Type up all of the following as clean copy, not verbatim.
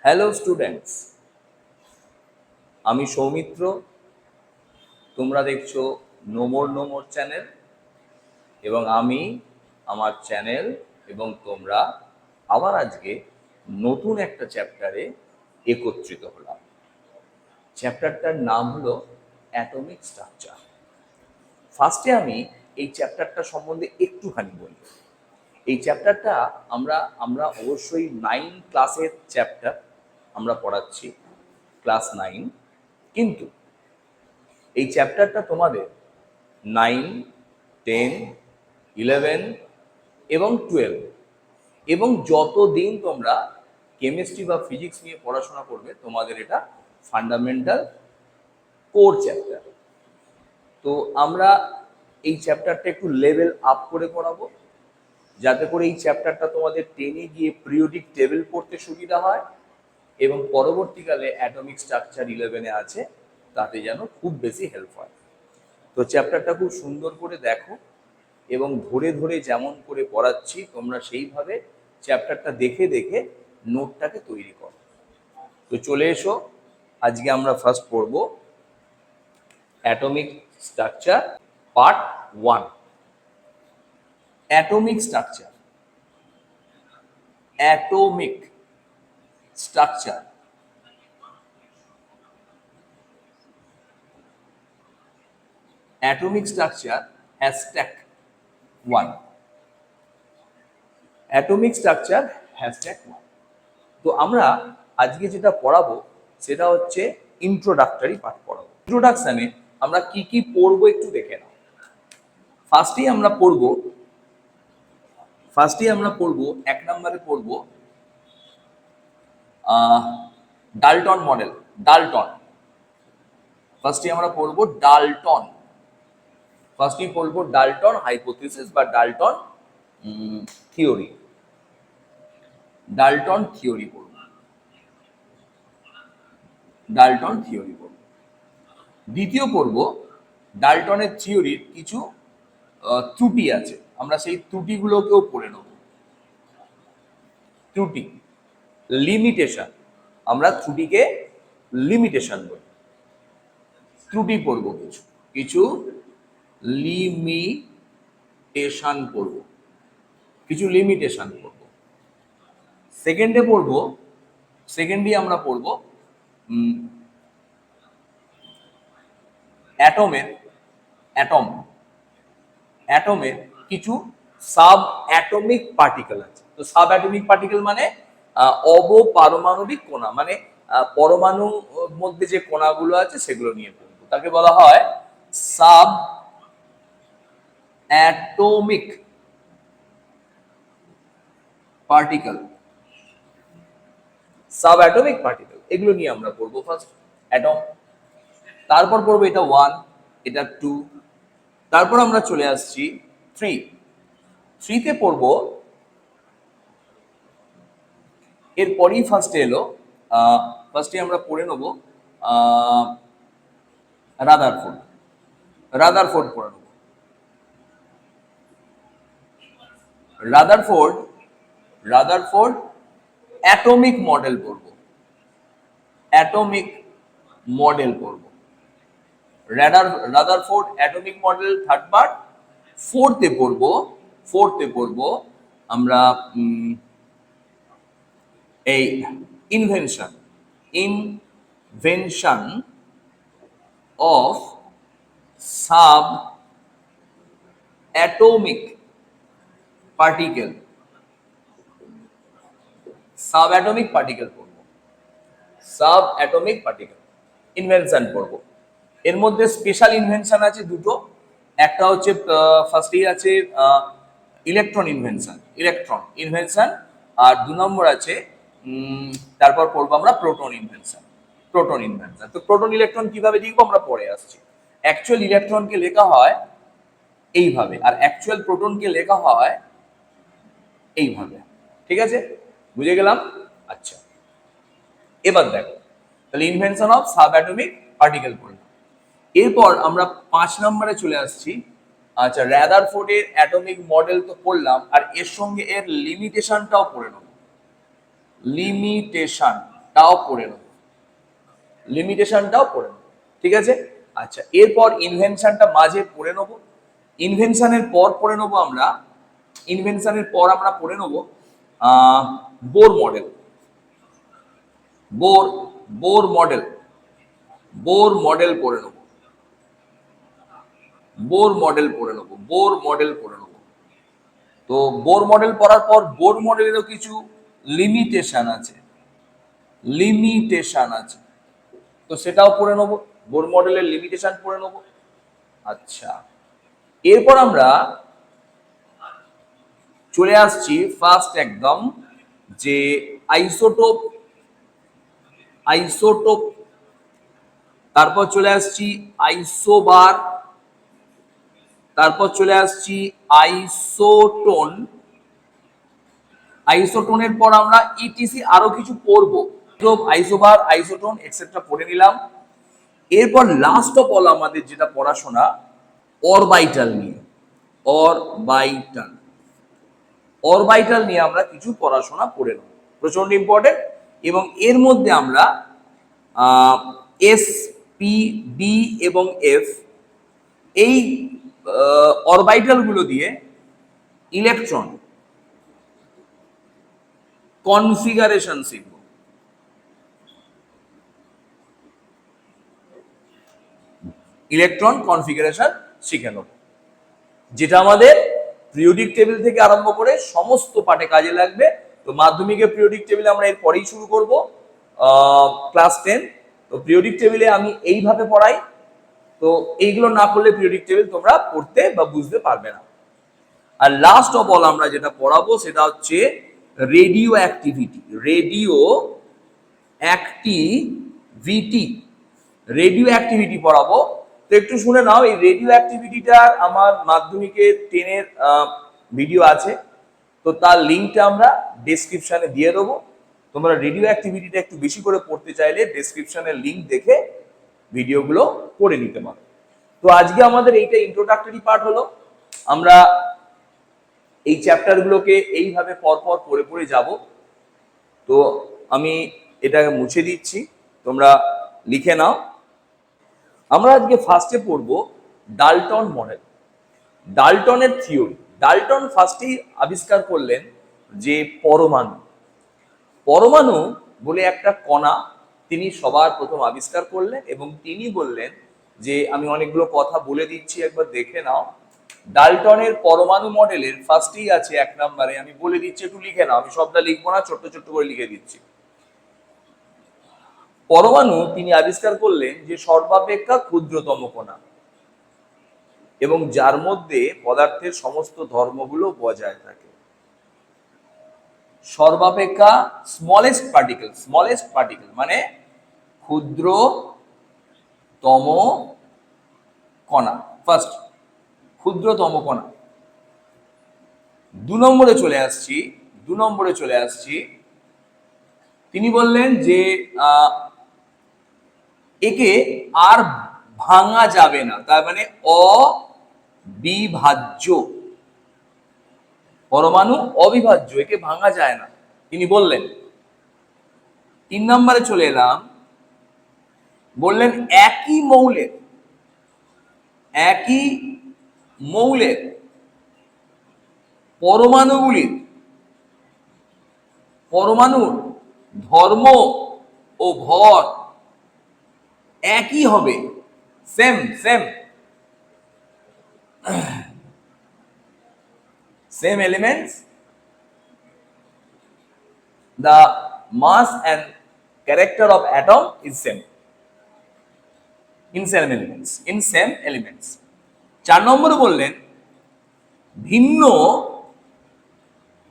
Hello students, আমি সৌমিত্র। তোমরা দেখছো নোমোর চ্যানেল এবং আমি আমার চ্যানেল এবং তোমরা আবার আজকে নতুন একটা চ্যাপ্টারে একত্রিত হলাম। চ্যাপ্টারটার নাম হলো অ্যাটমিক স্ট্রাকচার। ফার্স্টে আমি এই চ্যাপ্টারটা সম্বন্ধে একটুখানি বলি। এই চ্যাপ্টারটা আমরা অবশ্যই 9 ক্লাসের চ্যাপ্টার আমরা পড়াচ্ছি, ক্লাস 9। কিন্তু এই চ্যাপ্টারটা তোমাদের 9, 10, 11 এবং 12 এবং যতদিন তোমরা কেমিস্ট্রি বা ফিজিক্স নিয়ে পড়াশোনা করবে তোমাদের এটা ফান্ডামেন্টাল কোর চ্যাপ্টার। তো আমরা এই চ্যাপ্টারটা একটু লেভেল আপ করে পড়াবো, যাতে করে এই চ্যাপ্টারটা তোমাদের 10-এ গিয়ে পিরিয়ডিক টেবিল পড়তে সুবিধা হয় এবং পরবর্তীকালে অ্যাটমিক স্ট্রাকচার 11-এ আছে তাতে যেন খুব বেশি হেল্প হয়। তো চ্যাপ্টারটা খুব সুন্দর করে দেখো এবং ধরে ধরে যেমন করে পড়াচ্ছি তোমরা সেইভাবে চ্যাপ্টারটা দেখে দেখে নোটটাকে তৈরি করো। তো চলে এসো, আজকে আমরা ফার্স্ট পড়ব atomic structure part 1। Atomic structure, atomic structure. Atomic structure hashtag 1। Atomic structure hashtag 1। তো আমরা আজকে যেটা পড়াবো সেটা হচ্ছে ইন্ট্রোডাক্টরি পার্ট পড়াবো। ইন্ট্রোডাকশনে আমরা কি কি পড়বো একটু দেখে নাও। ফার্স্টেই আমরা পড়বো 1 নম্বরে পড়বো ডাল্টন মডেল। ফার্স্টেই আমরা পড়বো ডাল্টন হাইপোথিসিস বা ডাল্টন থিওরি। ডাল্টন থিওরি পড়বো। দ্বিতীয় পড়ব ডাল্টনের থিওরির কিছু ত্রুটি আছে, আমরা সেই ত্রুটিগুলোকেও পড়ে নেব। ত্রুটি, লিমিটেশন, আমরা ত্রুটিকে লিমিটেশন বলি। ত্রুটি পড়ব, কিছু লিমিটেশন পড়ব। সেকেন্ডে আমরা পড়ব অ্যাটমের কিছু সাব অ্যাটমিক পার্টিকেল আছে। তো সাব অ্যাটমিক পার্টিকেল মানে অবপারমাণবিক কণা, মানে পরমাণুর মধ্যে যে কণাগুলো আছে সেগুলো নিয়ে পড়বো। তাকে বলা হয় সাব অ্যাটমিক পার্টিকেল। এগুলো নিয়ে আমরা পড়বো ফার্স্ট অ্যাটম, তারপর পড়বো এটা 1, এটা 2, তারপর আমরা চলে আসছি 3-তে পড়বো। এরপরই ফার্স্টে আমরা পড়ে নেবো রাদারফোর্ড পড়ে নেবো। রাদারফোর্ড অ্যাটমিক মডেল পড়বো। Rutherford atomic model third part. ফোর্থে পড়বো আমরা এই invention of subatomic particle invention পড়বো। এর মধ্যে স্পেশাল ইনভেনশন আছে দুটো। একটা হচ্ছে ফার্স্টেই আছে ইলেকট্রন ইনভেনশন, আর 2 নম্বর আছে তারপর পড়বো আমরা প্রোটন ইনভেনশন। তো প্রোটন ইলেকট্রন কিভাবে লিখবো আমরা পরে আসছি। অ্যাকচুয়াল ইলেকট্রনকে লেখা হয় এইভাবে, আর অ্যাকচুয়াল প্রোটনকে লেখা হয় এইভাবে। ঠিক আছে, বুঝে গেলাম? আচ্ছা, এবার দেখো, তাহলে invention of subatomic particle পড়লাম। এরপর আমরা 5 নম্বরে চলে আসছি। আচ্ছা, রাদারফোর্ডের অ্যাটমিক মডেল তো পড়লাম, আর এর সঙ্গে এর লিমিটেশনটাও পড়ে নেব। লিমিটেশন লিমিটেশনটাও পড়ে নেব, লিমিটেশনটাও পড়ে নেব, ঠিক আছে। আচ্ছা, এরপর ইনভেনশনটা মাঝে পড়ে নেব। ইনভেনশনের পর পড়ে নেব আমরা, ইনভেনশনের পর আমরা পড়ে নেব Bohr model. Bohr Bohr model, Bohr model পড়ে নেব, বোর মডেল পড়ে নেব, বোর মডেল পড়ে নেব। তো বোর মডেল পড়ার পর বোর মডেলেরও কিছু লিমিটেশন আছে, লিমিটেশন আছে, তো সেটাও পড়ে নেব, বোর মডেলের লিমিটেশন পড়ে নেব। আচ্ছা, এরপর আমরা চলে আসছি ফার্স্ট একদম যে আইসোটোপ, আইসোটোপ, তারপর চলে আসছি আইসোবার, তারপর চলে আসছি আইসোটোন, আইসোটোনের পর আমরা ইটিসি আরো কিছু পড়বো, আইসোবার, আইসোটোন এক্সেট্রা পড়ে নিলাম। এরপর লাস্ট অফ অল আমাদের যেটা পড়াশোনা অরবাইটাল নিয়ে, অরবাইটাল, অরবাইটাল নিয়ে আমরা কিছু পড়াশোনা করে নেব, প্রচন্ড ইম্পর্টেন্ট। এবং এর মধ্যে আমরা এস, পি, ডি এবং এফ এই অরবাইটাল গুলো দিয়ে ইলেকট্রন কনফিগারেশন শিখব। ইলেকট্রন কনফিগারেশন শিখে নেব, যেটা আমাদের পিরিয়ডিক টেবিল থেকে আরম্ভ করে সমস্ত পাঠে কাজে লাগবে। তো মাধ্যমিকের পিরিয়ডিক টেবিলে আমরা এর পরেই শুরু করব ক্লাস 10। তো পিরিয়ডিক টেবিলে আমি এইভাবে পড়াই, তো এইগুলো না করলে পিরিয়ডিক টেবিল তোমরা পড়তে বা বুঝতে পারবে না। আর লাস্ট অফ অল আমরা যেটা পড়াবো সেটা হচ্ছে radio activity, radio activity, radio activity পড়াবো। তো একটু শুনে নাও, এই রেডিও অ্যাক্টিভিটিটার আমার মাধ্যমিকের 10-এর ভিডিও আছে, তো তার লিঙ্কটা আমরা ডেসক্রিপশনে দিয়ে দেবো। তোমরা রেডিও অ্যাক্টিভিটিটা একটু বেশি করে পড়তে চাইলে ডেসক্রিপশনের লিঙ্ক দেখে ভিডিওগুলো পড়ে নিতে পারো। তো আজকে আমাদের এইটা ইন্ট্রোডাক্টরি পার্ট হলো, আমরা এই চ্যাপ্টারগুলোকে এইভাবে পরপর পড়ে পড়ে যাব। তো আমি এটাকে মুছে দিচ্ছি, তোমরা লিখে নাও। আমরা আজকে ফার্স্টে পড়বো ডাল্টন মডেল, ডাল্টনের থিওরি। ডাল্টন ফার্স্টেই আবিষ্কার করলেন যে পরমাণু, পরমাণু বলে একটা কণা তিনি সবার প্রথম আবিষ্কার করলেন। এবং তিনি বললেন যে আমি অনেকগুলো কথা বলে দিচ্ছি, একবার দেখে নাও। ডাল্টনের পরমাণু মডেলের ফার্স্টেই আছে 1 নম্বরে, আমি বলে দিচ্ছি একটু লিখে নাও, আমি সবটা লিখবো না, ছোট্ট ছোট্ট করে লিখে দিচ্ছি। পরমাণু তিনি আবিষ্কার করলেন যে সর্বাপেক্ষা ক্ষুদ্রতম কণা এবং যার মধ্যে পদার্থের সমস্ত ধর্মগুলো বজায় থাকে। সর্বাপেক্ষা স্মলেস্ট পার্টিকেল, স্মলেস্ট পার্টিকেল মানে ক্ষুদ্রতম কণা, ফার্স্ট ক্ষুদ্রতম কণা। 2 নম্বরে চলে আসছি, 2 নম্বরে চলে আসছি, তিনি বললেন যে একে আর ভাঙা যাবে না, তার মানে অবিভাজ্য, পরমাণু অবিভাজ্য, একে ভাঙা যায় না, তিনি বললেন। 3 নম্বরে চলে এলাম, বললেন একই মৌলের, একই মৌলের পরমাণুগুলির, পরমাণুর ধর্ম ও ভর একই হবে, same same, same elements, the mass and character of atom is same in same elements, in same elements. 4 নম্বরে বললেন ভিন্ন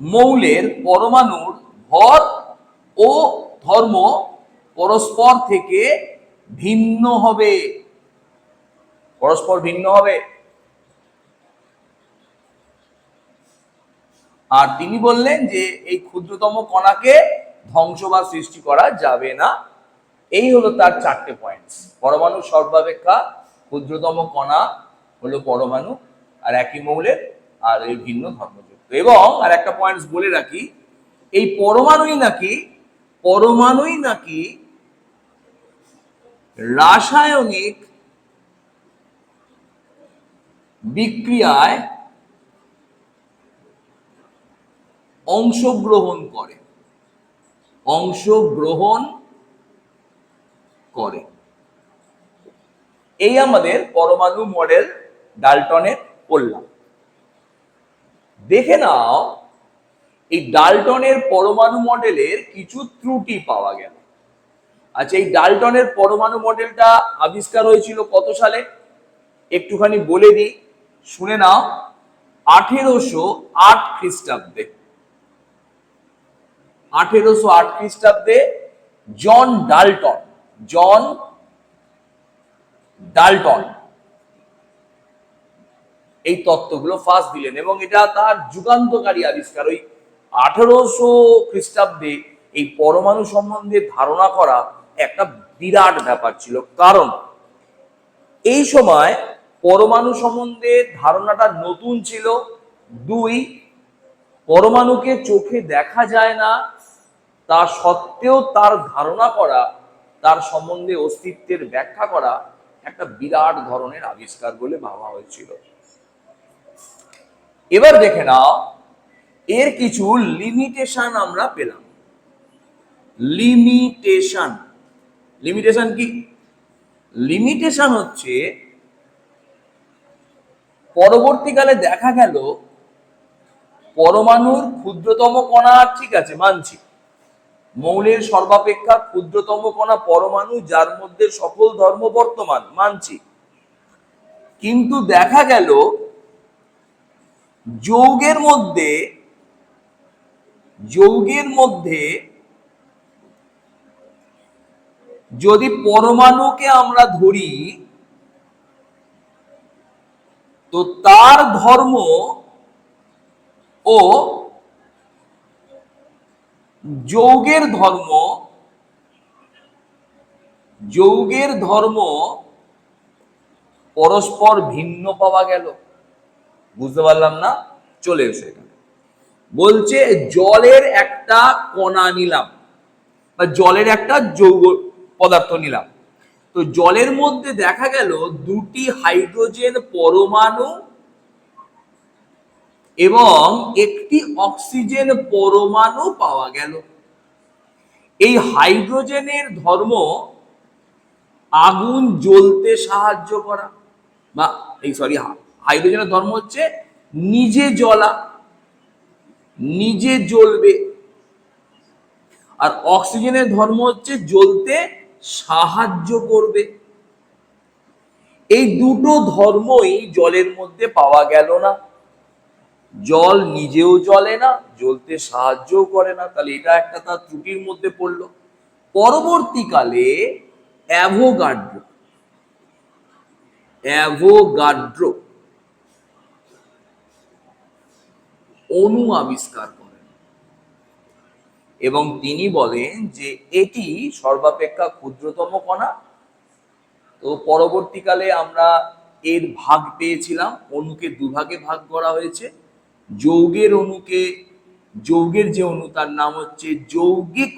মৌলের পরমাণুর ভর ও ধর্ম পরস্পর থেকে ভিন্ন হবে, পরস্পর ভিন্ন হবে। আর তিনি বললেন যে এই ক্ষুদ্রতম কণাকে ধ্বংস বা সৃষ্টি করা যাবে না। এই হলো তার 4টে পয়েন্টস। পরমাণু সর্বাপেক্ষা ক্ষুদ্রতম কণা হলো পরমাণু, আর একই মৌলের, আর এই ভিন্ন ধর্মযুক্ত। এবং আর একটা পয়েন্টস বলে রাখি, এই পরমাণুই নাকি পরমাণুই নাকি রাসায়নিক বিক্রিয়ায় অংশগ্রহণ করে এই আমাদের পরমাণু মডেল ডাল্টনের করলাম। দেখে নাও এই ডাল্টনের পরমাণু মডেলের কিছু ত্রুটি পাওয়া গেল। আচ্ছা, এই ডাল্টনের পরমাণু মডেলটা আবিষ্কার হয়েছিল কত সালে একটুখানি বলে দিই, শুনে নাও। 1808 খ্রিস্টাব্দে। 1808 খ্রিস্টাব্দে জন ডাল্টন এই তত্ত্বগুলো ফার্স্ট দিলেন এবং এটা তার যুগান্তকারী আবিষ্কার। ওই 1800 খ্রিস্টাব্দে এই পরমাণু সম্বন্ধে ধারণা করা একটা বিরাট ব্যাপার ছিল, কারণ এই সময় পরমাণু সম্বন্ধে ধারণাটা নতুন ছিল। দুই, পরমাণুকে চোখে দেখা যায় না, তা সত্ত্বেও তার ধারণা করা, তার সম্বন্ধে অস্তিত্বের ব্যাখ্যা করা একটা বিরাট ধরনের আবিষ্কার বলে ভাবা হয়েছিল। এবার দেখে নাও এর কিছু লিমিটেশন আমরা পেলাম। লিমিটেশন কি? লিমিটেশন হচ্ছে পরবর্তীকালে দেখা গেল পরমাণুর ক্ষুদ্রতম কণা, ঠিক আছে মানছি, মৌলের সর্বাপেক্ষা ক্ষুদ্রতম কণা পরমাণু, যার মধ্যে সকল ধর্ম বর্তমান, মানছি। কিন্তু দেখা গেল যৌগের মধ্যে যদি পরমাণুকে আমরা ধরি তো তার ধর্ম ও যৌগের ধর্ম পরস্পর ভিন্ন পাওয়া গেল। বুঝতে পারলাম না? চলে এসে এখানে বলছে জলের একটা কণা নিলাম বা জলের একটা যৌগ পদার্থ নিলাম, তো জলের মধ্যে দেখা গেল দুটি হাইড্রোজেন পরমাণু এবং একটি অক্সিজেন পরমাণু পাওয়া গেল। এই হাইড্রোজেনের ধর্ম আগুন জ্বলতে সাহায্য করা, বা হাইড্রোজেনের ধর্ম হচ্ছে নিজে জ্বলবে, আর অক্সিজেনের ধর্ম হচ্ছে জ্বলতে সাহায্য করবে। এই দুটো ধর্মই জলের মধ্যে পাওয়া গেল না। জল নিজেও জ্বলে না, জ্বলতে সাহায্যও করে না, তাহলে এটা একটা তার ত্রুটির মধ্যে পড়লো। পরবর্তীকালে অ্যাভোগাড্রো অণু আবিষ্কার করেন এবং তিনি বলেন যে এটি সর্বাপেক্ষা ক্ষুদ্রতম কণা। তো পরবর্তীকালে আমরা এর ভাগ পেয়েছিলাম, অণুকে দুভাগে ভাগ করা হয়েছে। যৌগের যে অণু তার নাম হচ্ছে যৌগিক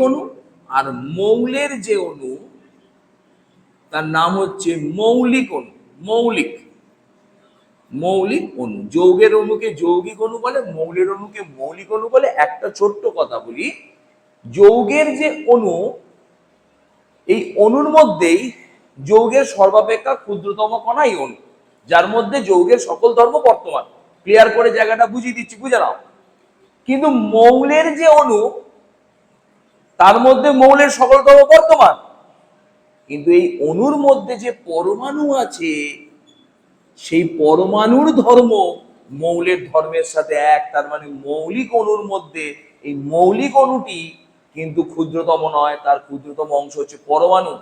অণু, আর মৌলের যে অণু তার নাম হচ্ছে মৌলিক অণু। যৌগের অণুকে যৌগিক অণু বলে, মৌলের অণুকে মৌলিক অণু বলে। একটা ছোট্ট কথা বলি, যৌগের যে অণু, এই অণুর মধ্যেই যৌগের সর্বাপেক্ষা ক্ষুদ্রতম কণাই অণু, যার মধ্যে যৌগের সকল ধর্ম বর্তমান। ক্লিয়ার করে জায়গাটা বুঝিয়ে দিচ্ছি, বুঝে নাও। কিন্তু মৌলের যে অণু, তার মধ্যে মৌলের সকল ধর্ম বর্তমান, কিন্তু এই অণুর মধ্যে যে পরমাণু আছে, সেই পরমাণুর ধর্ম মৌলের ধর্মের সাথে এক। তার মানে মৌলিক অণুর মধ্যে এই মৌলিক অণুটি কিন্তু ক্ষুদ্রতম নয়, তার ক্ষুদ্রতম অংশ হচ্ছে পরমাণু।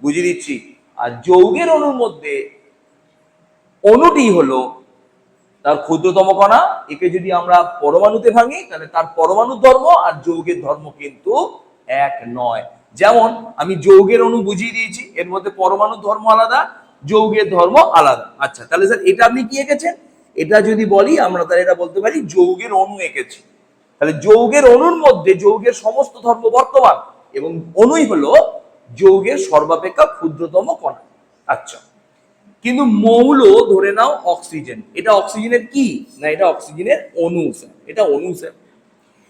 বুঝিয়ে দিচ্ছি। আর যৌগের অণুর মধ্যে অণুটি হলো তার ক্ষুদ্রতম কণা। একে যদি আমরা পরমাণুতে ভাঙি তাহলে তার পরমাণুর ধর্ম আর যৌগের ধর্ম কিন্তু এক নয়। যেমন আমি যৌগের অণু বুঝিয়ে দিয়েছি, এর মধ্যে পরমাণুর ধর্ম আলাদা, যৌগের ধর্ম আলাদা। আচ্ছা, তাহলে স্যার এটা আপনি কি এঁকেছেন? এটা যদি বলি আমরা তাহলে এটা বলতে পারি যৌগের অণু এঁকেছি। তাহলে যৌগের অণুর মধ্যে যৌগের সমস্ত ধর্ম বর্তমান এবং অণুই হলো যৌগের সর্বাপেক্ষা ক্ষুদ্রতম কণা। আচ্ছা, কিন্তু মৌল ধরে নাও অক্সিজেন, এটা অক্সিজেনের কি না, এটা অক্সিজেনের অণু স্যার, এটা অণু স্যার।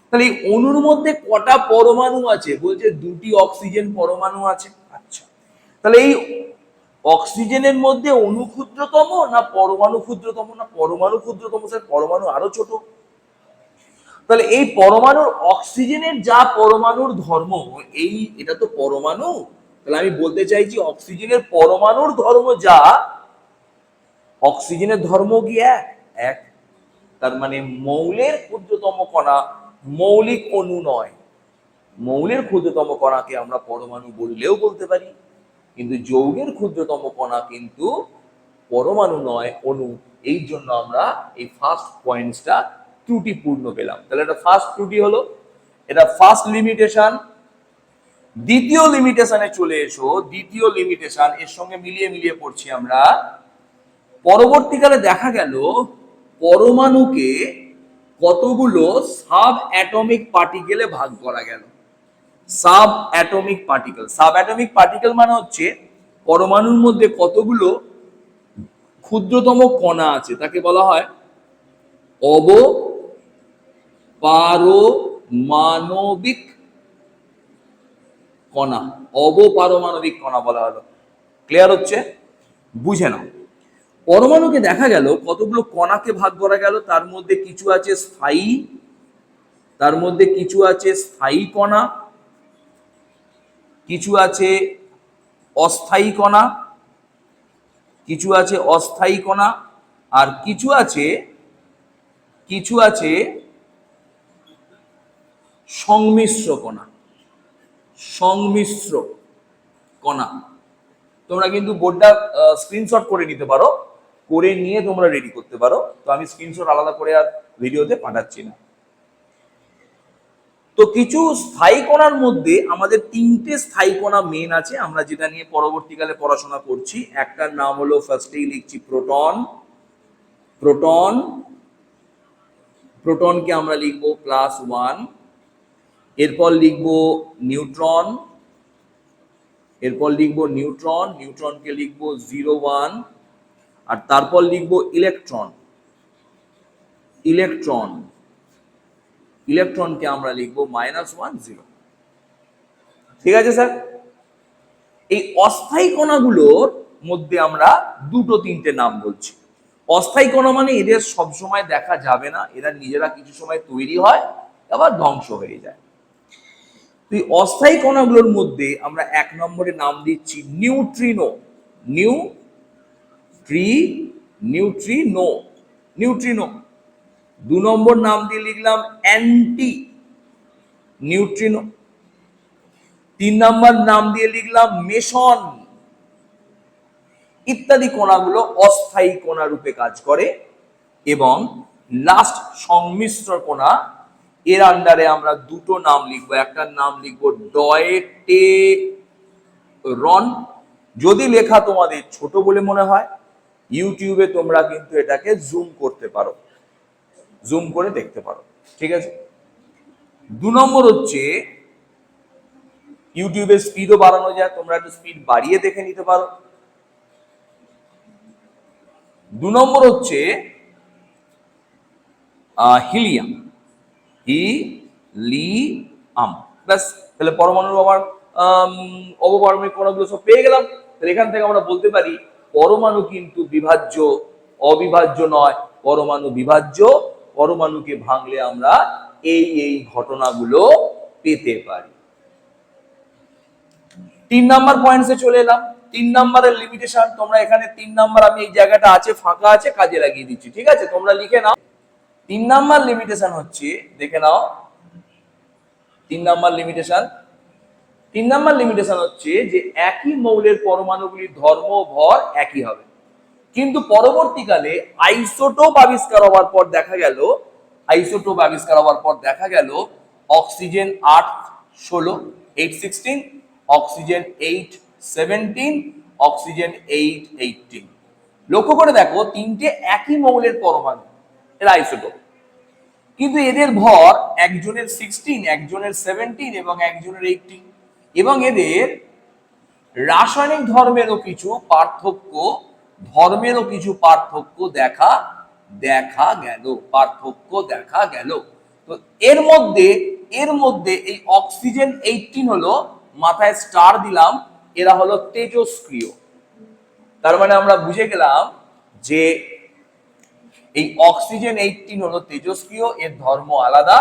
তাহলে এই অণুর মধ্যে কটা পরমাণু আছে? বলছে দুটি অক্সিজেন পরমাণু আছে। আচ্ছা, তাহলে এই অক্সিজেনের মধ্যে অণু ক্ষুদ্রতম না পরমাণু ক্ষুদ্রতম? না পরমাণু ক্ষুদ্রতম স্যার, পরমাণু আরো ছোট। তাহলে এই পরমাণুর অক্সিজেনের যা পরমাণুর ধর্ম, এটা তো পরমাণু, তাহলে আমি বলতে চাইছি অক্সিজেনের পরমাণুর ধর্ম যা, অক্সিজেনের ধর্ম কি এক। তার মানে মৌলের ক্ষুদ্রতম কণা মৌলিক অণু নয়। মৌলের ক্ষুদ্রতম কণাকে আমরা পরমাণু বললেও বলতে পারি, কিন্তু যৌগের ক্ষুদ্রতম কণা কিন্তু পরমাণু নয়, অণু। এই জন্য আমরা এই ফার্স্ট পয়েন্টসটা ত্রুটিপূর্ণ পেলাম। তাহলে এটা ফার্স্ট ত্রুটি হলো, এটা ফার্স্ট লিমিটেশন। দ্বিতীয় লিমিটেশনে চলে এসো। দ্বিতীয় লিমিটেশন এর সঙ্গে মিলিয়ে মিলিয়ে পড়ছি আমরা। পরবর্তীকালে দেখা গেল পরমাণুকে কতগুলো সাব অ্যাটমিক পার্টিকেলে ভাগ করা গেল। Sub atomic particle, sub atomic particle মানে হচ্ছে পরমাণুর মধ্যে কতগুলো ক্ষুদ্রতম কণা আছে, তাকে বলা হয় অবপারমাণবিক কণা। অবপারমাণবিক কণা বলা হলো। ক্লিয়ার হচ্ছে? বুঝে নাও। পরমাণুকে দেখা গেল কতগুলো কণাকে ভাগ করা গেল, তার মধ্যে কিছু আছে স্থায়ী, তার মধ্যে কিছু আছে স্থায়ী কণা, কিছু আছে অস্থায়ী কণা, কিছু আছে অস্থায়ী কণা, আর কিছু আছে সংমিশ্র কণা। সংমিশ্র কণা। তোমরা কিন্তু বোর্ডটা স্ক্রিনশট করে নিতে পারো, করে নিয়ে তোমরা রেডি করতে পারো। তো আমি স্ক্রিনশট আলাদা করে আর ভিডিওতে পাঠাচ্ছি না। তো কিছু স্থায়ী কণার মধ্যে আমাদের তিনটে স্থায়ী কণা মেন আছে, আমরা যেটা নিয়ে পরবর্তীকালে পড়াশোনা করছি। একটার নাম হলো, ফার্স্টেই লিখছি প্রোটন। প্রোটন, প্রোটনকে আমরা লিখবো +1। এরপর লিখবো নিউট্রন, এরপর লিখবো নিউট্রন, নিউট্রনকে লিখবো 0, 1। আর তারপর লিখবো ইলেকট্রন, ইলেকট্রন, ইলেকট্রনকে আমরা লিখবো -1, 0। ঠিক আছে স্যার? এই অস্থায়ী কণাগুলোর মধ্যে আমরা দুটো তিনটে নাম বলছি। অস্থায়ী কণা মানে এদের সবসময় দেখা যাবে না, এরা নিজেরা কিছু সময় তৈরি হয় আবার ধ্বংস হয়ে যায়। এই অস্থায়ী কণাগুলোর মধ্যে আমরা 1 নম্বরে নাম দিচ্ছি নিউট্রিনো। Neutrino, neutrino. 2 নম্বর নাম দিয়ে লিখলাম অ্যান্টি নিউট্রিনো। 3 নম্বর নাম দিয়ে লিখলাম মেসন। ইত্যাদি কণাগুলো অস্থায়ী কণা রূপে কাজ করে। এবং লাস্ট সংমিশ্র কণা, এর আন্ডারে আমরা দুটো নাম লিখবো। একটার নাম লিখবো ডয়েটেরন। যদি লেখা তোমাদের ছোট বলে মনে হয়, ইউটিউবে তোমরা কিন্তু এটাকে জুম করতে পারো, জুম করে দেখতে পারো। ঠিক আছে? 2 নম্বর হচ্ছে, ইউটিউবের স্পিডও বাড়ানো যায়, তোমরা একটু স্পিড বাড়িয়ে দেখে নিতে পারো। 2 নম্বর হচ্ছে হিলিয়াম, হিলিয়াম। ব্যাস, তাহলে পরমাণুর আমার অবপারমাণবিক কণাগুলো সব পেয়ে গেলাম। তাহলে এখান থেকে আমরা বলতে পারি পরমাণু কিন্তু বিভাজ্য, অবিভাজ্য নয়, পরমাণু বিভাজ্য। পরমাণুকে ভাঙলে আমরা এই ঘটনাগুলো পেতে পারি। 3 নাম্বার পয়েন্টসে চলে এলাম। 3 নাম্বারের লিমিটেশন, তোমরা এখানে 3 নাম্বার, আমি এই জায়গাটা আছে ফাঁকা আছে, কাজে লাগিয়ে দিচ্ছি। ঠিক আছে? তোমরা লিখে নাও। 3 নাম্বার লিমিটেশন হচ্ছে, দেখে নাও 3 নাম্বার লিমিটেশন। 3 নাম্বার লিমিটেশন হচ্ছে যে একই মৌলের পরমাণুগুলির ধর্ম ভর একই হবে, কিন্তু পরবর্তীকালে আইসোটোপ আবিষ্কার হওয়ার পর দেখা গেল, আইসোটোপ আবিষ্কার হওয়ার পর দেখা গেল অক্সিজেন 8, 16, 8, 16, অক্সিজেন 8, 17, অক্সিজেন 8, 18। লক্ষ্য করে দেখো, তিনটে একই মৌলের পরমাণু, এর আইসোটোপ। কিন্তু এদের ভর একজনের 16, একজনের 17 এবং একজনের 18, এবং এদের রাসায়নিক ধর্মেরও কিছু পার্থক্য, দেখা গেল, তো এর মধ্যে এই অক্সিজেন 18 হলো, মাথায় স্টার দিলাম, এরা হলো তেজস্ক্রিয়। তার মানে আমরা বুঝে গেলাম যে এই অক্সিজেন 18 হলো তেজস্ক্রিয়, এর ধর্ম আলাদা।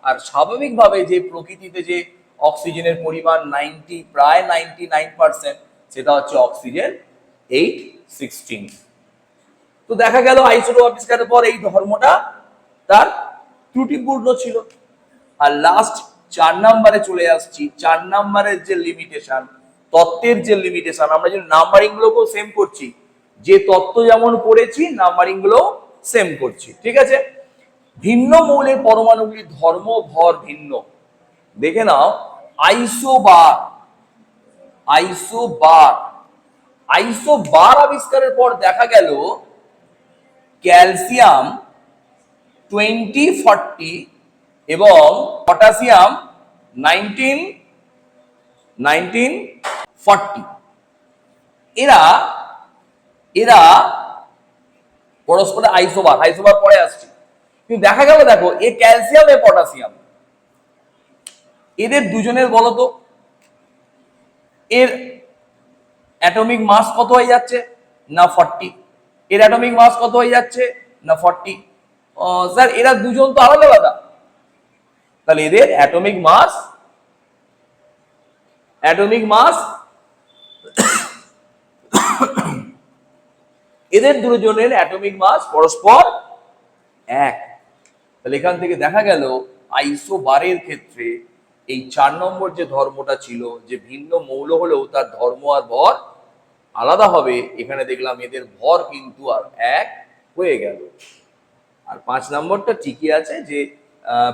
আর স্বাভাবিকভাবে যে প্রকৃতিতে যে অক্সিজেনের পরিমাণ প্রায় 99%, সেটা হচ্ছে অক্সিজেন 816। তো দেখা গেল আইসোটোপ আবিষ্কারের পর এই ধর্মটা তার ত্রুটিপূর্ণ ছিল। আর লাস্ট 4 নম্বরে চলে আসছি। 4 নম্বরের যে লিমিটেশন, তত্ত্বের যে লিমিটেশন, আমরা যে নাম্বারিং গুলোকেও সেম করছি, যে তত্ত্ব যেমন পড়েছি নাম্বারিং গুলো সেম করছি, ঠিক আছে। ভিন্ন মৌলের পরমাণুগুলির ধর্ম ভর ভিন্ন। দেখে নাও, আইসোবার আবিষ্কারের পর দেখা গেল ক্যালসিয়াম 2040 এবং পটাশিয়াম 1940, এরা পরস্পরে আইসোবার পরে আসছে। কিন্তু দেখা গেল, দেখো, এ ক্যালসিয়াম এ পটাশিয়াম, এদের দুজনের বলতো এর অ্যাটমিক মাস কত হয়ে যাচ্ছে? না 40। এর অ্যাটমিক মাস কত হয়ে যাচ্ছে? না 40। স্যার, এরা দুজন তো আলাদা আলাদা, তাহলে এদের অ্যাটমিক মাস এদের দুজনের অ্যাটমিক মাস পরস্পর এক। তাহলে এখান থেকে দেখা গেল আইসোবারের ক্ষেত্রে এই 4 নম্বর যে ধর্মটা ছিল, যে ভিন্ন মৌল হলেও তার ধর্ম আর ভর আলাদা হবে, এখানে দেখলাম এদের ভর কিন্তু আর এক হয়ে গেল। আর 5 নম্বরটা ঠিকই আছে, যে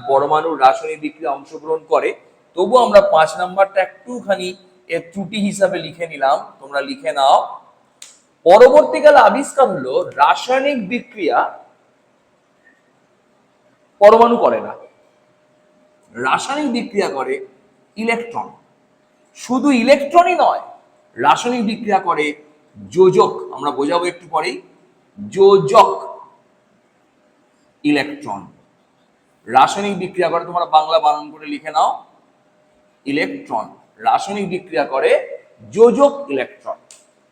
পরমাণুর রাসায়নিক বিক্রিয়া অংশগ্রহণ করে। তবু আমরা 5 নম্বরটা একটুখানি এর ত্রুটি হিসাবে লিখে নিলাম, তোমরা লিখে নাও। পরবর্তীকালে আবিষ্কার হলো রাসায়নিক বিক্রিয়া পরমাণু করে না, রাসায়নিক বিক্রিয়া করে ইলেকট্রন। শুধু ইলেকট্রনই নয়, রাসায়নিক বিক্রিয়া করে যোজক, আমরা বোঝাবো একটু পরেই, যোজক ইলেকট্রন রাসায়নিক বিক্রিয়া করে। তোমরা বাংলা বানান করে লিখে নাও, ইলেকট্রন রাসায়নিক বিক্রিয়া করে যোজক ইলেকট্রন।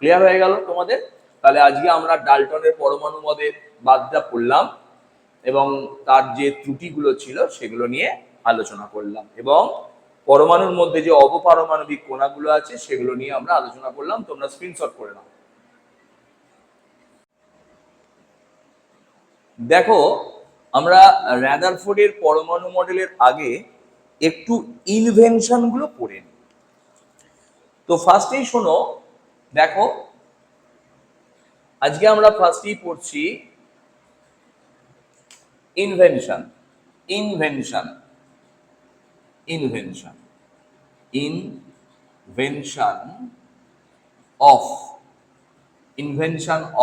ক্লিয়ার হয়ে গেল তোমাদের? তাহলে আজকে আমরা ডাল্টনের পরমাণু মডেল বাদটা পড়লাম এবং তার যে ত্রুটিগুলো ছিল সেগুলো নিয়ে আলোচনা করলাম, এবং পরমাণুর মধ্যে যে অবপারমাণবিক কণাগুলো আছে সেগুলো নিয়ে আমরা আলোচনা করলাম। তোমরা স্ক্রিনশট করে নাও। দেখো, আমরা রাদারফোর্ডের পরমাণু মডেলের আগে একটু ইনভেনশন গুলো পড়ে নিই। তো ফার্স্টেই শোনো, দেখো, আজকে আমরা ফার্স্টেই পড়ছি ইনভেনশন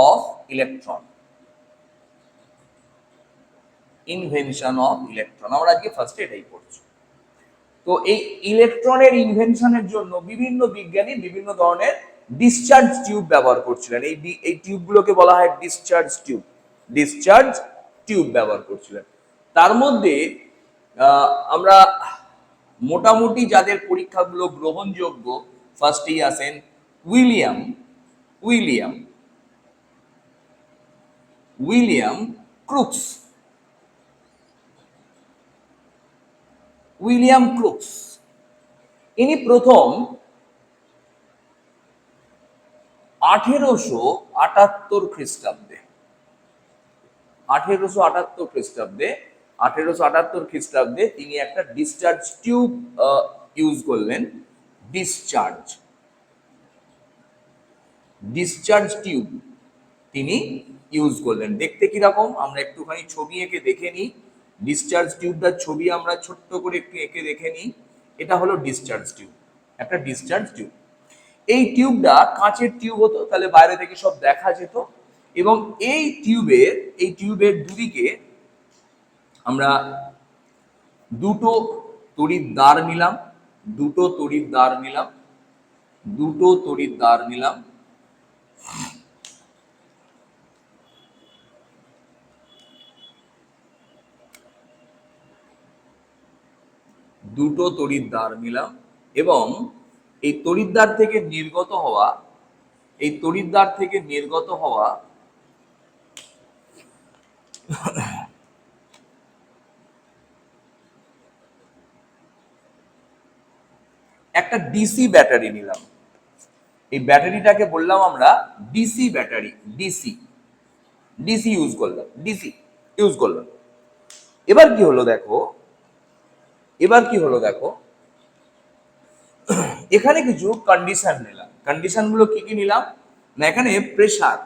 অফ ইলেকট্রন। আমরা আজকে ফার্স্টে এটাই পড়ছি। তো এই ইলেকট্রনের ইনভেনশনের জন্য বিভিন্ন বিজ্ঞানী বিভিন্ন ধরনের ডিসচার্জ টিউব ব্যবহার করছিলেন। এই টিউবগুলোকে বলা হয় ডিসচার্জ টিউব ব্যবহার করছিলেন। তার মধ্যে আমরা মোটামুটি যাদের পরীক্ষাগুলো গ্রহণযোগ্য, ফার্স্টেই আসেন উইলিয়াম ক্রুকস। ইনি প্রথম 1878 খ্রিস্টাব্দে তিনি একটা ডিসচার্জ টিউব ইউজ করলেন। ডিসচার্জ টিউব তিনি ইউজ করলেন। দেখতে কিরকম আমরা একটুখানি ছবি এঁকে দেখে নিই। ডিসচার্জ টিউবটার ছবি আমরা ছোট্ট করে একটু এঁকে দেখে নিই। এটা হলো ডিসচার্জ টিউব, একটা ডিসচার্জ টিউব। এই টিউবটা কাঁচের টিউব হতো, তাহলে বাইরে থেকে সব দেখা যেত, এবং এই টিউবের দুদিকে আমরা দুটো তড়িৎ দ্বার নিলাম, দুটো তড়িৎ দ্বার নিলাম, দুটো তড়িৎ দ্বার নিলাম, দুটো তড়িৎদ্বার নিলাম এবং এই তড়িৎদ্বার থেকে নির্গত হওয়া, এই তড়িৎদ্বার থেকে নির্গত হওয়া একটা ডিসি ব্যাটারি নিলাম। এই ব্যাটারিটাকে বললাম আমরা DC battery, DC DC use করলাম, ডিসি ইউজ করলাম। এবার কি হলো দেখো, এবার কি হলো দেখো, এখানে কিছু কন্ডিশন নিলাম। কন্ডিশন গুলো কি কি নিলাম না, এখানে প্রেসার,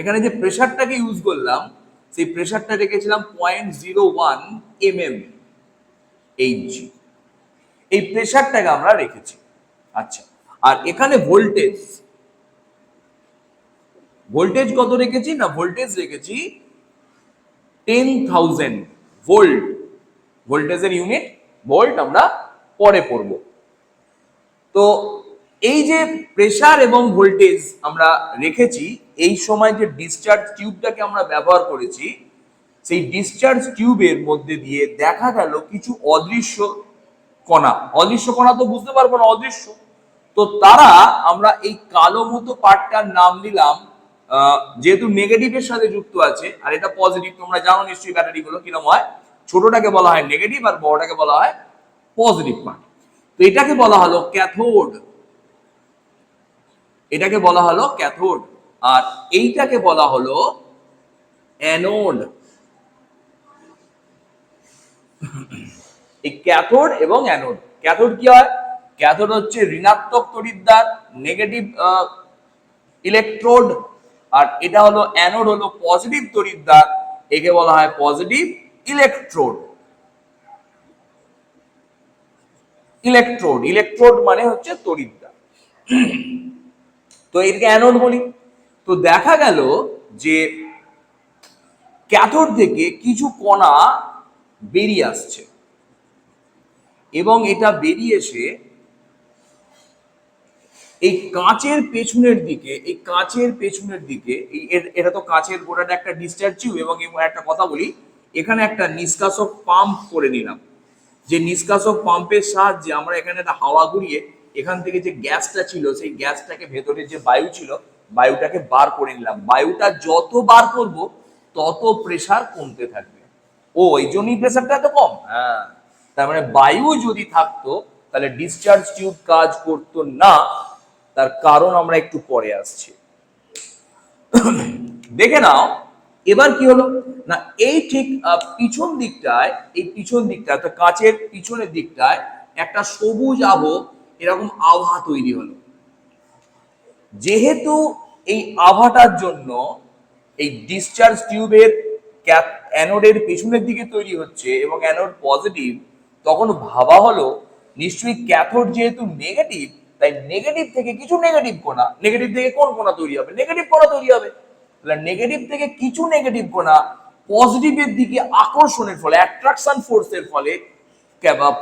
এখানে যে প্রেসারটাকে ইউজ করলাম সেই প্রেসারটা রেখেছিলাম 0.01 mm Hg, এই প্রেসারটাকে আমরা রেখেছি। আচ্ছা, আর এখানে ভোল্টেজ, ভোল্টেজ কত রেখেছি না, ভোল্টেজ রেখেছি 10,000 ভোল্ট। ভোল্টেজের ইউনিট ভোল্ট আমরা পরে পড়ব। তো এই যে প্রেসার এবং ভোল্টেজ আমরা রেখেছি, এই সময় যে ডিসচার্জ টিউবটাকে আমরা ব্যবহার করেছি, সেই ডিসচার্জ টিউবের মধ্যে দিয়ে দেখা গেল কিছু অদৃশ্য কণা। অদৃশ্য কণা তো বুঝতে পারবো না, অদৃশ্য। তো তারা, আমরা এই কালো মতো পার্টটার নাম দিলাম, যেহেতু নেগেটিভের সাথে যুক্ত আছে আর এটা পজিটিভ, তোমরা জানো নিশ্চয়ই ব্যাটারি গুলো কিরকম হয়, ছোটটাকে বলা হয় নেগেটিভ আর বড়টাকে বলা হয় পজিটিভ পার্ট। তো এটাকে বলা হলো ক্যাথোড, এটাকে বলা হলো ক্যাথোড, আর এইটাকে বলা হলো অ্যানোড। এই ক্যাথোড এবং অ্যানোড, ক্যাথোড কি হয়, ক্যাথোড হচ্ছে ঋণাত্মক তড়িৎদ্বার, নেগেটিভ ইলেকট্রোড, আর এটা হলো অ্যানোড, হলো পজিটিভ তড়িৎদ্বার, একে বলা হয় পজিটিভ ইলেকট্রোড। ইলেকট্রোড, ইলেকট্রোড মানে হচ্ছে তড়িৎদ্বার, তো এটাকে অ্যানোড বলি। তো দেখা গেল যে ক্যাথোড থেকে কিছু কণা বেরিয়ে আসছে এবং এটা বেরিয়ে এসে এই কাঁচের পেছনের দিকে, এই কাঁচের পেছনের দিকে, এই এটা তো কাঁচের গোটাটা একটা ডিসচার্জ টিউব, এবং একটা কথা বলি, এখানে একটা নিষ্কাশক পাম্প করে নিলাম, যে নিষ্কাশক পাম্পের সাহায্যে আমরা এখানে একটা হাওয়া ঘুরিয়ে এখান থেকে যে গ্যাসটা ছিল সেই গ্যাসটাকে, ভেতরে যে বায়ু ছিল বায়ুটাকে বার করে নিলাম। বায়ুটা যত বার করব তত প্রেসার কমতে থাকবে। ও, এই জন্যই প্রেসারটা এত কম। হ্যাঁ, তার মানে বায়ু যদি থাকতো তাহলে ডিসচার্জ টিউব কাজ করতো না, তার কারণ আমরা একটু পরে আসছি। দেখে নাও এবার কি হলো না, এই ঠিক পিছন দিকটায়, এই পিছন দিকটায়, তো কাঁচের পিছনের দিকটায় একটা সবুজ আভ এরকম আভা তৈরি হলো। যেহেতু এই আভাটার জন্য এই ডিসচার্জ টিউবের অ্যানোডের পেছনের দিকে তৈরি হচ্ছে এবং অ্যানোড পজিটিভ, তখন ভাবা হলো নিশ্চয়ই ক্যাথোড যেহেতু নেগেটিভ, তাই নেগেটিভ থেকে কিছু নেগেটিভ কণা, নেগেটিভ থেকে কোন কণা তৈরি হবে, নেগেটিভ কণা তৈরি হবে। তাহলে নেগেটিভ থেকে কিছু নেগেটিভ কণা পজিটিভের দিকে আকর্ষণের ফলে, অ্যাট্রাকশন ফোর্সের ফলে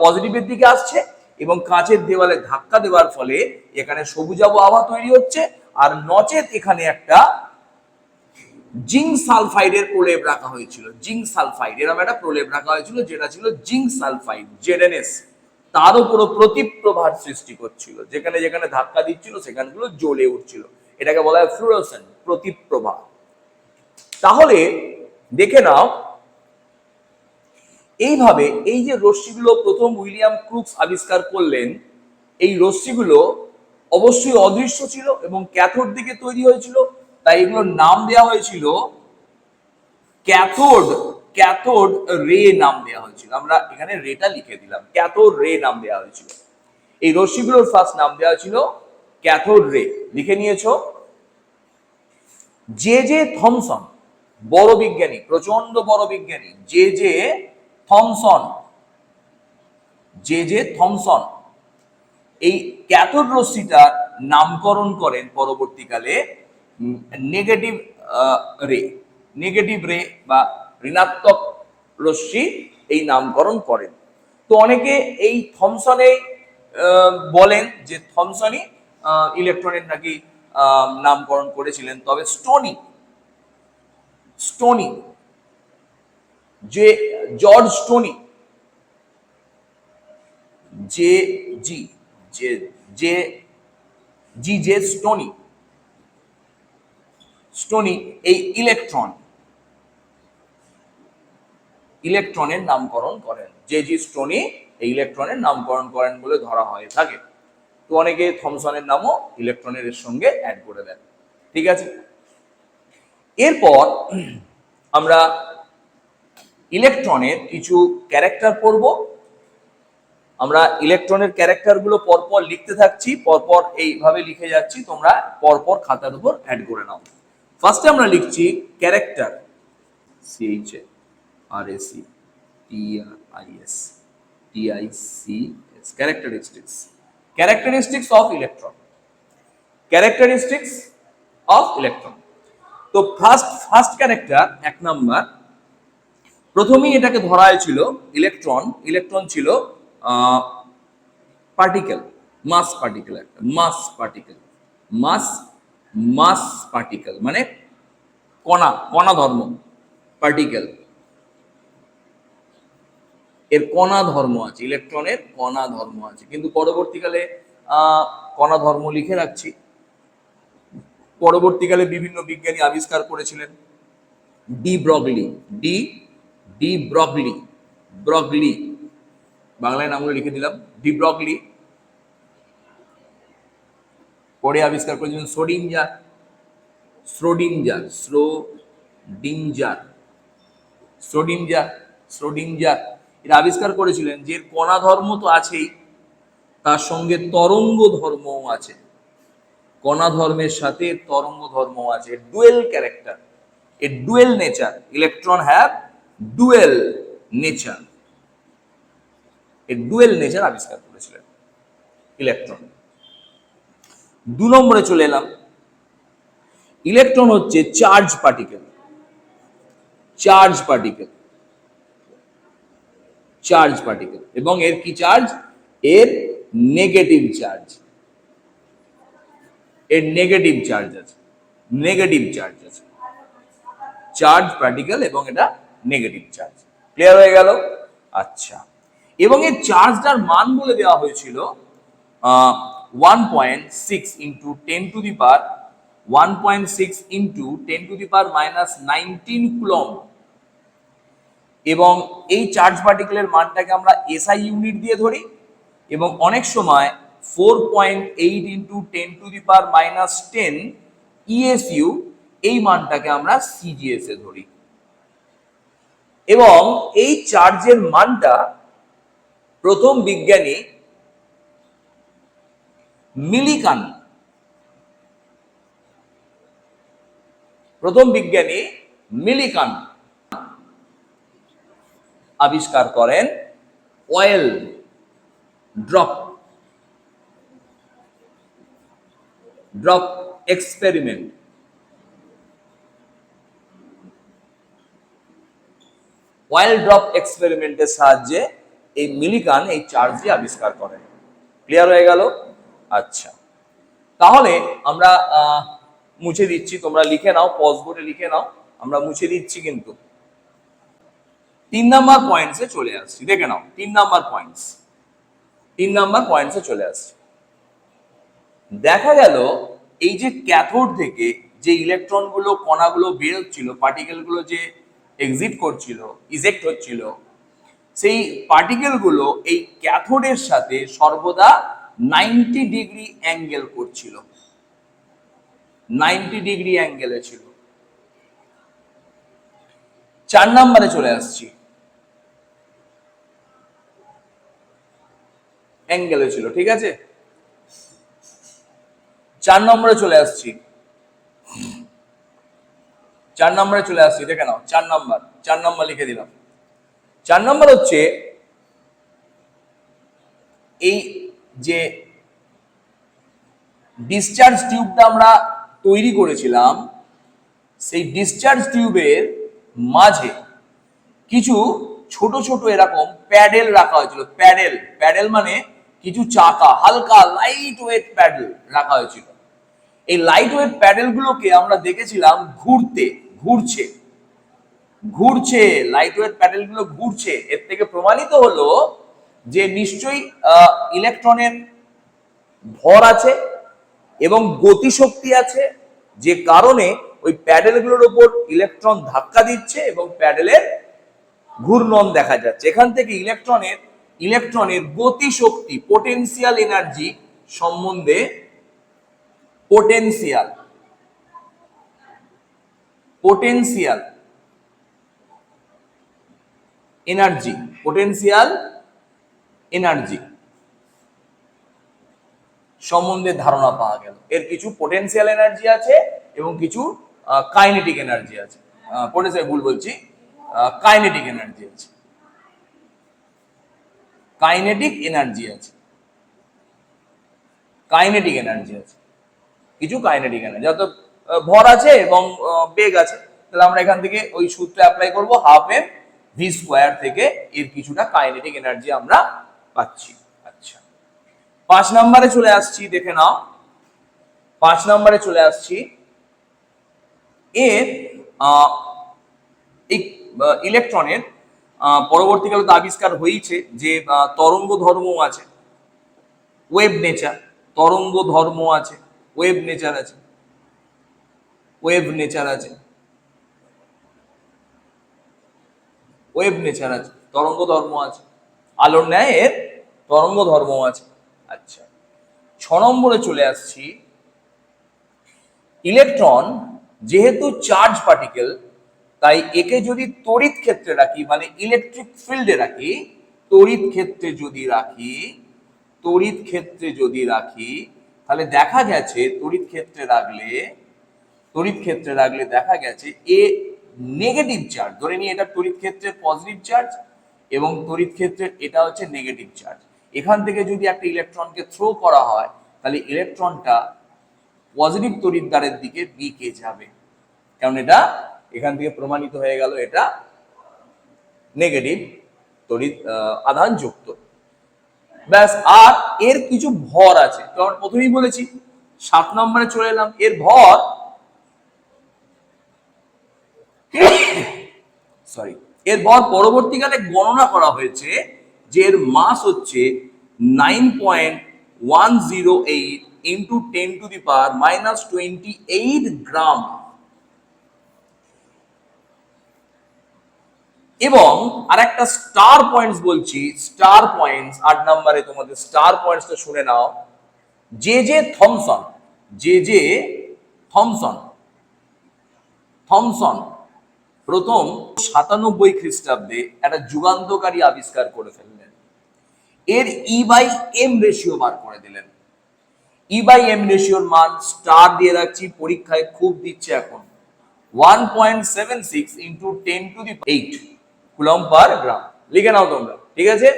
পজিটিভের দিকে আসছে এবং কাঁচের দেওয়ালে ধাক্কা দেওয়ার ফলে এখানে সবুজাভ আভা তৈরি হচ্ছে। আর নচেত এখানে একটা জিঙ্ক সালফাইডের প্রলেপ রাখা হয়েছিল, জিঙ্ক সালফাইড, এরকম একটা প্রলেপ রাখা হয়েছিল যেটা ছিল জিঙ্ক সালফাইড, জেডএনএস, তার উপরও প্রতিপ্রভার সৃষ্টি করছিল, যেখানে যেখানে ধাক্কা দিচ্ছিল সেখানগুলো জ্বলে উঠছিল। এটাকে বলা হয় ফ্লুরোসেন্ট, প্রতিপ্রভা। তাহলে দেখে নাও, এইভাবে এই যে রশ্মিগুলো প্রথম উইলিয়াম ক্রুক্স আবিষ্কার করলেন, এই রশ্মিগুলো অবশ্যই অদৃশ্য ছিল এবং ক্যাথোড দিকে তৈরি হয়েছিল, তাই এগুলোর নাম দেওয়া হয়েছিল ক্যাথোড, ক্যাথোড রে নাম দেওয়া হয়েছিল। আমরা এখানে রেটা লিখে দিলাম, ক্যাথোড রে নাম দেওয়া হয়েছিল। এই রশ্মিগুলোর ফার্স্ট নাম দেওয়া হয়েছিল ক্যাথোড রে, লিখে নিয়েছো। জে জে থমসন, বড় বিজ্ঞানী, প্রচন্ড বড় বিজ্ঞানী, J J Thomson, J J Thomson এই ক্যাথোড রশ্মিটার নামকরণ করেন পরবর্তীকালে নেগেটিভ রে, নেগেটিভ রে বা ঋণাত্মক রশ্মি এই নামকরণ করেন। তো অনেকে এই থমসনে বলেন যে থমসনই ইলেকট্রনের নাকি নামকরণ করেছিলেন, তবে স্টোনি স্টোনি যে জর্জ স্টোনি যে জি যে যে জি জে স্টোনি স্টোনি এই ইলেকট্রনের নামকরণ করেন। যে জি স্টোনি এই ইলেকট্রনের নামকরণ করেন বলে ধরা হয়ে থাকে। তো অনেকে থমসনের নামও ইলেকট্রনের এর সঙ্গে অ্যাড করে দেন। ঠিক আছে, এরপর আমরা ইলেকট্রনের কিছু ক্যারেক্টার পড়ব। আমরা ইলেকট্রনের ক্যারেক্টারগুলো পরপর লিখতে থাকছি, পরপর এইভাবে লিখে যাচ্ছি, তোমরা পরপর খাতার উপর অ্যাড করে নাও। ফার্স্টে আমরা লিখছি character, CHRAC TRIS characteristics, characteristics of electron, characteristics of electron। তো ফার্স্ট ক্যারেক্টার 1 নাম্বার, প্রথমেই এটাকে ধরা হয়েছিল ইলেকট্রন ছিল পার্টিকেল, মাস পার্টিকেল, একটা মাস পার্টিকেল মানে কণা ধর্ম, পার্টিকেল এর কণা ধর্ম আছে, ইলেকট্রনের কণা ধর্ম আছে, কিন্তু পরবর্তীকালে কণা ধর্ম লিখে রাখছি। পরবর্তীকালে বিভিন্ন বিজ্ঞানী আবিষ্কার করেছিলেন। ডি ব্রগলি, বাংলায় নামগুলো লিখে দিলাম। ডি ব্রগলি পরে আবিষ্কার করেছিলেন শ্রোডিঞ্জার এরা আবিষ্কার করেছিলেন যে কণা ধর্ম তো আছেই, তার সঙ্গে তরঙ্গ ধর্মও আছে, কণা ধর্মের সাথে তরঙ্গ ধর্ম আছে, dual character, A dual nature, electron have dual nature, A dual nature আবিষ্কার করেছিলেন ইলেকট্রন। 2 নম্বরে চলে এলাম। ইলেকট্রন হচ্ছে চার্জ পার্টিকেল, এবং এর কি চার্জ? এর নেগেটিভ চার্জ, চার্জ পার্টিকেল এবং এটা নেগেটিভ চার্জ। ক্লিয়ার হয়ে গেল? আচ্ছা, এবং এর চার্জটার মান বলে দেওয়া হয়েছিল 1.6 into 10 to the power 19 coulomb. এবং এই চার্জ পার্টিকেলের মানটাকে আমরা এসআই ইউনিট দিয়ে ধরি, এবং অনেক সময় 4.8 into 10 to the power -10 ESU এই মানটাকে আমরা সিজিএস এ ধরি। এবং এই চার্জের মানটা প্রথম বিজ্ঞানী মিলিকান আবিষ্কার করেন oil drop experiment. Oil drop এক্সপেরিমেন্টের সাহায্যে এই মিলিকান এই চার্জটি আবিষ্কার করেন। ক্লিয়ার হয়ে গেল? আচ্ছা, তাহলে আমরা মুছে দিচ্ছি, তোমরা লিখে নাও, পজ বোর্ডে লিখে নাও, আমরা মুছে দিচ্ছি। কিন্তু 3 নাম্বার পয়েন্টসে চলে আসছি, দেখে নাও। 3 নাম্বার পয়েন্টসে চলে আসছি। দেখা গেল এই যে ক্যাথোড থেকে যে ইলেকট্রনগুলো, কণাগুলো বের হচ্ছিল, পার্টিকেলগুলো যে ইজেক্ট হচ্ছিল, সেই পার্টিকেলগুলো এই ক্যাথোডের সাথে সর্বদা 90 ডিগ্রি অ্যাঙ্গেল করছিল, 90 ডিগ্রি অ্যাঙ্গেলে ছিল। 4 নম্বরে চলে আসছি, অ্যাঙ্গেলে ছিল। ঠিক আছে, 4 নম্বরে চলে আসছি, দেখে নাও। 4 নম্বর লিখে দিলাম। 4 নম্বর হচ্ছে এই যে ডিসচার্জ টিউবটা আমরা তৈরি করেছিলাম, সেই ডিসচার্জ টিউবের মাঝে কিছু ছোট ছোট এরকম প্যাডেল রাখা হয়েছিল। প্যাডেল, প্যাডেল মানে কিছু চাকা, হালকা লাইট ওয়েট প্যাডেল রাখা হয়েছিল। এই লাইট ওয়েট প্যাডেল গুলোকে আমরা দেখেছিলাম ঘুরছে ঘুরছে লাইট ওয়েট প্যাডেল গুলো ঘুরছে। এর থেকে প্রমাণিত হলো যে নিশ্চয়ই ইলেকট্রনের ভর আছে এবং গতিশক্তি আছে, যে কারণে ওই প্যাডেলগুলোর উপর ইলেকট্রন ধাক্কা দিচ্ছে এবং প্যাডেলের ঘূর্ণন দেখা যাচ্ছে। এখান থেকে ইলেকট্রনের গতিশক্তি, পোটেনশিয়াল এনার্জি সম্বন্ধে, পোটেনশিয়াল এনার্জি সম্বন্ধে ধারণা পাওয়া গেল। এর কিছু পোটেনশিয়াল এনার্জি আছে এবং কিছু কাইনেটিক এনার্জি আছে। পোটেনশিয়াল ভুল বলছি, কাইনেটিক এনার্জি আছে। কিছু কাইনেটিক এনার্জি, অর্থাৎ ভর আছে এবং বেগ আছে। তাহলে আমরা এখান থেকে ওই সূত্র অ্যাপ্লাই করব, হাফ এম ভি স্কোয়ার থেকে এর কিছুটা কাইনেটিক এনার্জি আমরা পাচ্ছি। আচ্ছা, 5 নম্বরে চলে আসছি, দেখে নাও। 5 নম্বরে চলে আসছি। এর এই ইলেকট্রনের পরবর্তীকালে তো আবিষ্কার হয়েছে যে তরঙ্গ ধর্ম আছে, ওয়েভ নেচার। তরঙ্গ ধর্ম আছে, ওয়েভ নেচার আছে, তরঙ্গ ধর্ম আছে, আলোর ন্যায় এর তরঙ্গ ধর্ম আছে। আচ্ছা, 6 নম্বরে চলে আসছি। ইলেকট্রন যেহেতু চার্জ পার্টিকেল, তাই একে যদি তড়িৎ ক্ষেত্রে রাখি, মানে ইলেকট্রিক ফিল্ডে রাখি, তড়িৎ ক্ষেত্রে যদি রাখি, তাহলে দেখা গেছে তড়িৎ ক্ষেত্রে রাখলে দেখা গেছে এ নেগেটিভ চার্জ। ধরে নিই এটা তড়িৎ ক্ষেত্রের পজিটিভ চার্জ এবং তড়িৎ ক্ষেত্রের এটা হচ্ছে নেগেটিভ চার্জ। এখান থেকে যদি একটা ইলেকট্রনকে থ্রো করা হয়, তাহলে ইলেকট্রনটা পজিটিভ তড়িৎদ্বারের দিকে বিকে যাবে, কারণ এটা এখান থেকে প্রমাণিত হয়ে গেল এটা নেগেটিভ তড়িৎ আধান যুক্ত। ব্যাস, আর এর কিছু ভর আছে, তো আমরা প্রথমেই বলেছি। 7 নম্বরে চলে এলাম। এর ভর পরবর্তীকালে গণনা করা হয়েছে যে এর মাস হচ্ছে 9.108 ইন্টু 10⁻⁻28 গ্রাম। এবং আর একটা স্টার পয়েন্টস বলছি, স্টার পয়েন্টস 8 নম্বরে তোমাদের স্টার পয়েন্টসটা শুনে নাও। জে জে থমসন প্রথম 97 খ্রিস্টাব্দে একটা যুগান্তকারী আবিষ্কার করে ফেললেন। এর E/M রেশিও বার করে দিলেন। E/M রেশিওর মান স্টার দিয়ে রাখছি, পরীক্ষায় খুব দিচ্ছে এখন, 1.76 ইন্টু 10⁸ কুলম্ব পার গ্রাম। লিখে নাও তোমরা, ঠিক আছে?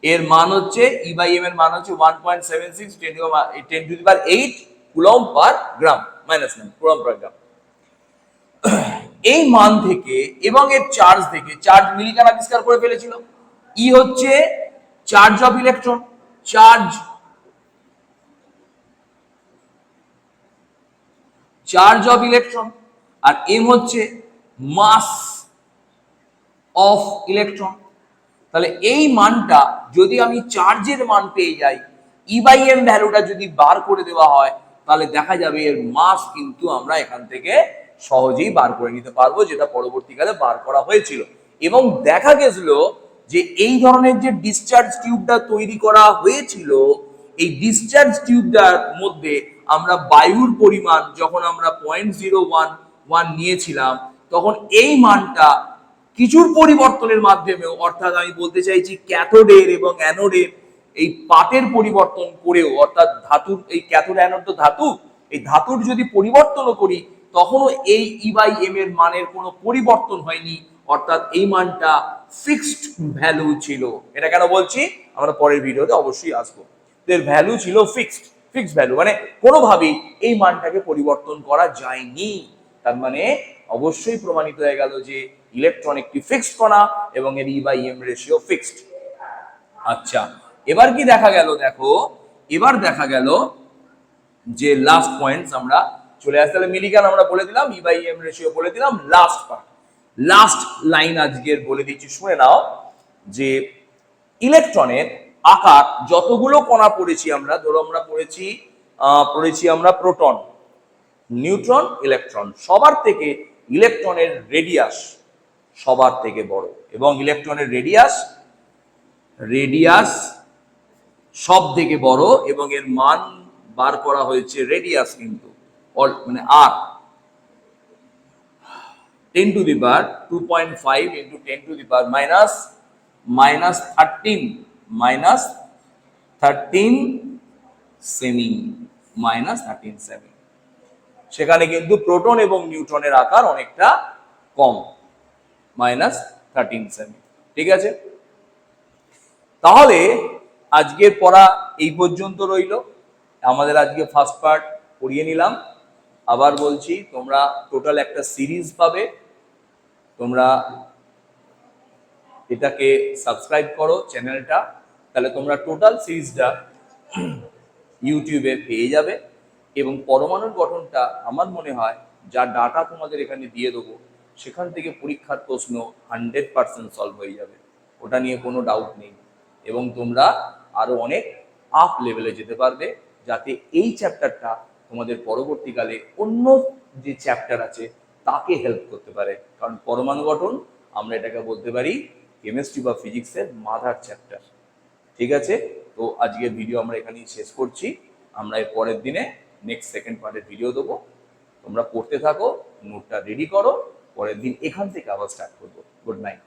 এর মান হচ্ছে E/M এর মান হচ্ছে 1.76 10⁸ কুলম্ব পার গ্রাম, -9 কুলম্ব পার গ্রাম। এই মান থেকে এবং এর চার্জ থেকে, চার্জ মিলিকান আবিষ্কার করে ফেলেছিল। ই হচ্ছে চার্জ অফ ইলেকট্রন, আর এম হচ্ছে মাস অফ ইলেকট্রন। তাহলে এই মানটা যদি আমি চার্জের মান পেয়ে যাই, E/M ভ্যালুটা যদি বার করে দেওয়া হয়, তাহলে দেখা যাবে এর মাস কিন্তু আমরা এখান থেকে সহজেই বার করে নিতে পারবো, যেটা পরবর্তীকালে বার করা হয়েছিল। এবং দেখা গেছিল যে এই ধরনের যে ডিসচার্জ টিউবটা তৈরি করা হয়েছিল, এই ডিসচার্জ টিউবটার মধ্যে আমরা বায়ুর পরিমাণ যখন আমরা 0.011 নিয়েছিলাম, তখন এই মানটা কিছুর পরিবর্তনের মাধ্যমেও, অর্থাৎ আমি বলতে চাইছি ক্যাথোডের এবং অ্যানোডের এই পাতের পরিবর্তন করেও, অর্থাৎ ধাতুর, এই ক্যাথোড অ্যানোড তো ধাতু, এই ধাতুর যদি পরিবর্তনও করি, তখনও এই E/M এর মানের কোনো পরিবর্তন হয়নি, অর্থাৎ এই মানটা ফিক্সড ভ্যালু ছিল। এটা কেন বলছি, আমরা পরের ভিডিওতে অবশ্যই আসবো। এর ভ্যালু ছিল ফিক্সড ভ্যালু, মানে কোনোভাবেই এই মানটাকে পরিবর্তন করা যায়নি। তার মানে অবশ্যই প্রমাণিত হয়ে গেল যে ইলেকট্রন একটি ফিক্সড কণা এবং এর E/M রেশিও ফিক্সড। আচ্ছা, এবার কি দেখা গেল, দেখো এবার দেখা গেল যে লাস্ট পয়েন্টস আমরা চলে আসতে, তাহলে মিলিগান আমরা বলে দিলাম, E/M রেশিও বলে দিলাম। লাস্ট পার্ট, লাস্ট লাইন আজকের বলে দিচ্ছি, শুনে নাও যে ইলেকট্রনের আকার যতগুলো কণা পড়েছি আমরা, ধরো আমরা পড়েছি আমরা প্রোটন, নিউট্রন, ইলেকট্রন, সবার থেকে ইলেকট্রনের রেডিয়াস সবার থেকে বড়, এবং ইলেকট্রনের রেডিয়াস সব থেকে বড়, এবং এর মান বার করা হয়েছে, রেডিয়াস কিন্তু মানে আর 10⁵ into 10⁻−13 সেমি, -13 সেমি। সেখানে কিন্তু প্রোটন এবং নিউট্রনের আকার অনেকটা কম, -13 সেমি। ঠিক আছে, তাহলে আজকের পড়া এই পর্যন্ত রইল। আমাদের আজকে ফার্স্ট পার্ট পড়িয়ে নিলাম। আবার বলছি, তোমরা টোটাল একটা সিরিজ পাবে, তোমরা এটাকে সাবস্ক্রাইব করো চ্যানেলটা, তাহলে তোমরা টোটাল সিরিজটা ইউটিউবে পেয়ে যাবে। এবং পরমাণুর গঠনটা আমার মনে হয় যা ডাটা তোমাদের এখানে দিয়ে দেবো, সেখান থেকে পরীক্ষার প্রশ্ন 100% সলভ হয়ে যাবে, ওটা নিয়ে কোনো ডাউট নেই। এবং তোমরা আরো অনেক আপ লেভেলে যেতে পারবে, যাতে এই চ্যাপ্টারটা তোমাদের পরবর্তীকালে অন্য যে চ্যাপ্টার আছে তাকে হেল্প করতে পারে। কারণ পরমাণু গঠন আমরা এটাকে বলতে পারি কেমিস্ট্রি বা ফিজিক্সের মাদার চ্যাপ্টার। ঠিক আছে, তো আজকের ভিডিও আমরা এখানেই শেষ করছি। আমরা এর পরের দিনে নেক্সট সেকেন্ড পার্টের ভিডিও দেবো। তোমরা পড়তে থাকো, নোটটা রেডি করো, পরের দিন এখান থেকে আবার স্টার্ট করবো। Good night.